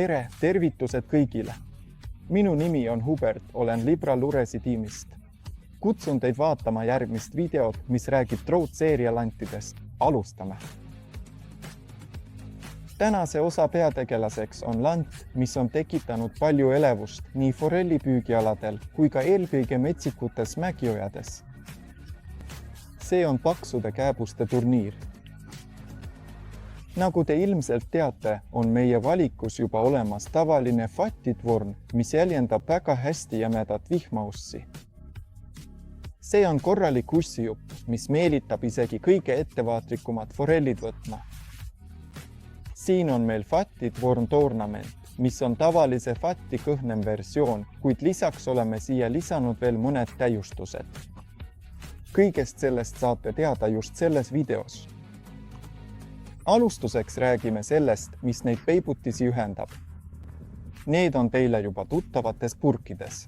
Tere, tervitused kõigile! Minu nimi on Hubert, olen Libra Luresi tiimist. Kutsun teid vaatama järgmist videot, mis räägib troutseeria lantidest. Alustame! Tänase osa peategelaseks on lant, mis on tekitanud palju elevust nii forellipüügialadel kui ka eelkõige metsikutes mägiojades. See on paksude kääbuste turniir. Nagu te ilmselt teate, on meie valikus juba olemas tavaline fatitvorn, mis jäljendab väga hästi jämedat vihmaussi. See on korralik ussijupp, mis meelitab isegi kõige ettevaatlikumad forellid võtma. Siin on meil fatitvorn toornament, mis on tavalise fatti kõhnem versioon, kuid lisaks oleme siia lisanud veel mõned täiustused. Kõigest sellest saate teada just selles videos. Alustuseks räägime sellest, mis neid peibutisi ühendab. Need on teile juba tuttavates purkides.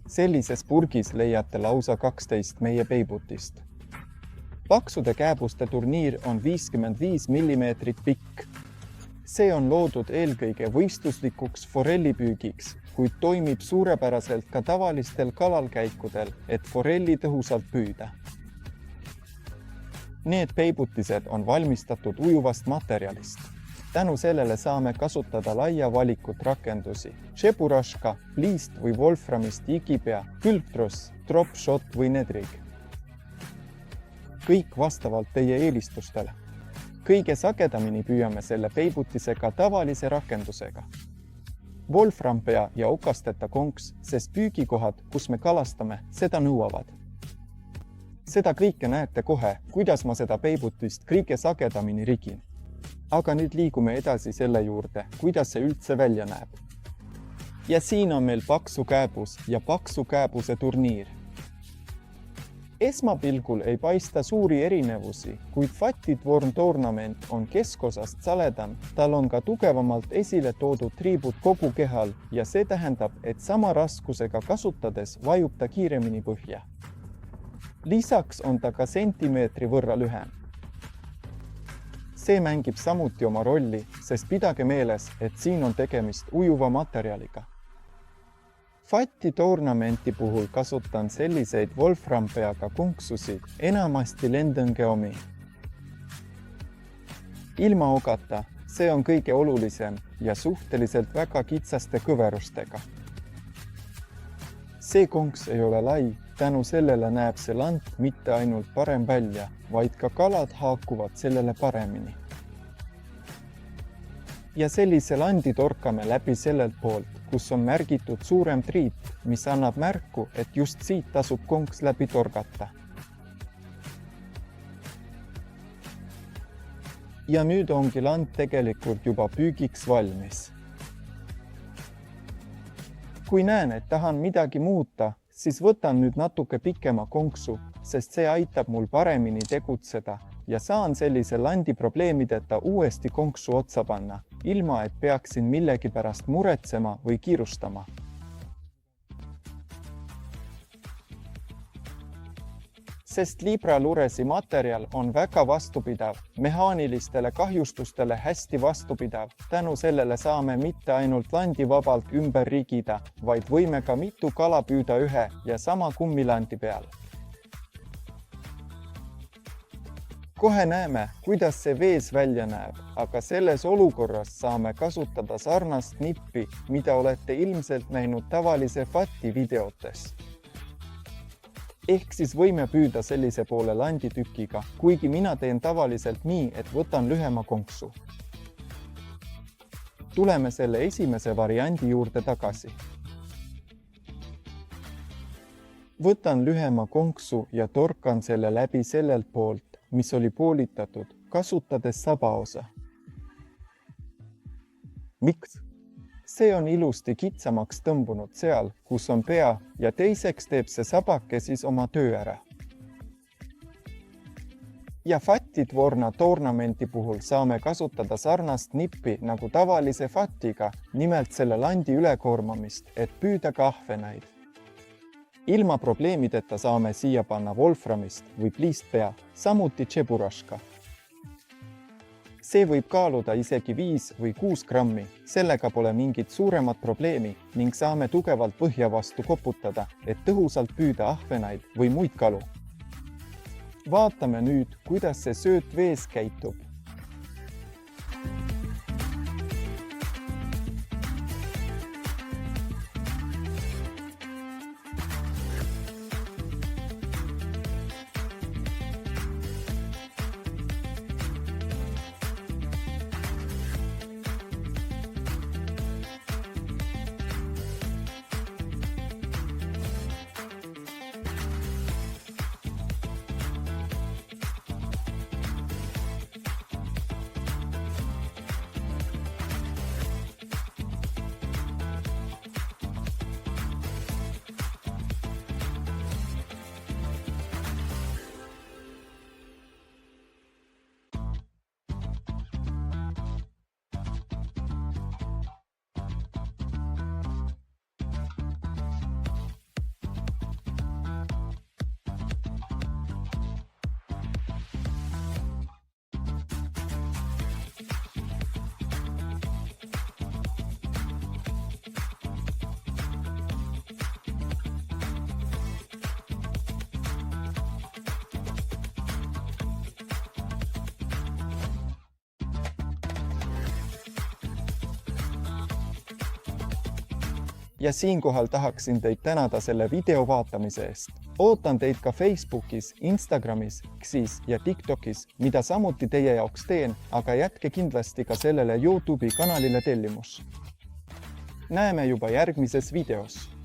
Sellises purgis leiate lausa 12 meie peibutist. Paksude kääbuste turniir on 55 mm pikk. See on loodud eelkõige võistluslikuks forellipüügiks, kuid toimib suurepäraselt ka tavalistel kalalkäikudel, et forelli tõhusalt püüda. Need peibutised on valmistatud ujuvast materjalist. Tänu sellele saame kasutada laia valikut rakendusi. Cheburaška, pliist või wolframist igipea, külgtross, drop-shot või nedrig. Kõik vastavalt teie eelistustele. Kõige sagedamini püüame selle peibutisega tavalise rakendusega. Wolframpea ja okasteta konks, sest püügikohad, kus me kalastame, seda nõuavad. Seda kõike näete kohe, kuidas ma seda peibutist kõige sagedamini rigin. Aga nüüd liigume edasi selle juurde, kuidas see üldse välja näeb. Ja siin on meil paksu kääbus ja paksu kääbuse turniir. Esmapilgul ei paista suuri erinevusi, kuid fatitvorn toornament on keskosast saledam, tal on ka tugevamalt esile toodud triibud kogu kehal ja see tähendab, et sama raskusega kasutades vajub ta kiiremini põhja. Lisaks on ta ka sentimeetri võrra lühem. See mängib samuti oma rolli, sest pidage meeles, et siin on tegemist ujuva materjaliga. Fatti toornamenti puhul kasutan selliseid wolframpeaga kunksusi, enamasti Lendõngeomi. Ilma ogata, see on kõige olulisem ja suhteliselt väga kitsaste kõverustega. See konks ei ole lai, tänu sellele näeb see lant mitte ainult parem välja, vaid ka kalad haakuvad sellele paremini. Ja sellise landi torkame läbi sellelt poolt, kus on märgitud suurem triip, mis annab märku, et just siit tasub konks läbi torgata. Ja nüüd ongi land tegelikult juba püügiks valmis. Kui näen, et tahan midagi muuta, siis võtan nüüd natuke pikema konksu, sest see aitab mul paremini tegutseda ja saan sellise landi probleemideta uuesti konksu otsa panna, ilma et peaksin millegi pärast muretsema või kiirustama. Sest Libra Luresi materjal on väga vastupidav, mehaanilistele kahjustustele hästi vastupidav. Tänu sellele saame mitte ainult landi vabalt ümber rigida, vaid võime ka mitu kala püüda ühe ja sama kummilandi peal. Kohe näeme, kuidas see vees välja näeb, aga selles olukorras saame kasutada sarnast nippi, mida olete ilmselt näinud tavalise fatti videotes. Ehk siis võime püüda sellise poole landitükiga, kuigi mina teen tavaliselt nii, et võtan lühema konksu. Tuleme selle esimese variandi juurde tagasi. Võtan lühema konksu ja torkan selle läbi sellelt poolt, mis oli poolitatud, kasutades sabaosa. Miks? See on ilusti kitsamaks tõmbunud seal, kus on pea ja teiseks teeb see sabake siis oma töö ära. Ja fatitvorna toornamenti puhul saame kasutada sarnast nippi nagu tavalise fattiga, nimelt selle landi ülekoormamist, et püüda ka ahvenaid. Ilma probleemideta saame siia panna wolframist või pliistpea, samuti cheburaška. See võib kaaluda isegi 5 või 6 grammi. Sellega pole mingit suuremat probleemi ning saame tugevalt põhja vastu koputada, et tõhusalt püüda ahvenaid või muid kalu. Vaatame nüüd, kuidas see sööt vees käitub. Ja siinkohal tahaksin teid tänada selle video vaatamise eest. Ootan teid ka Facebookis, Instagramis, Xis ja TikTokis, mida samuti teie jaoks teen, aga jätke kindlasti ka sellele YouTube'i kanalile tellimus. Näeme juba järgmises videos.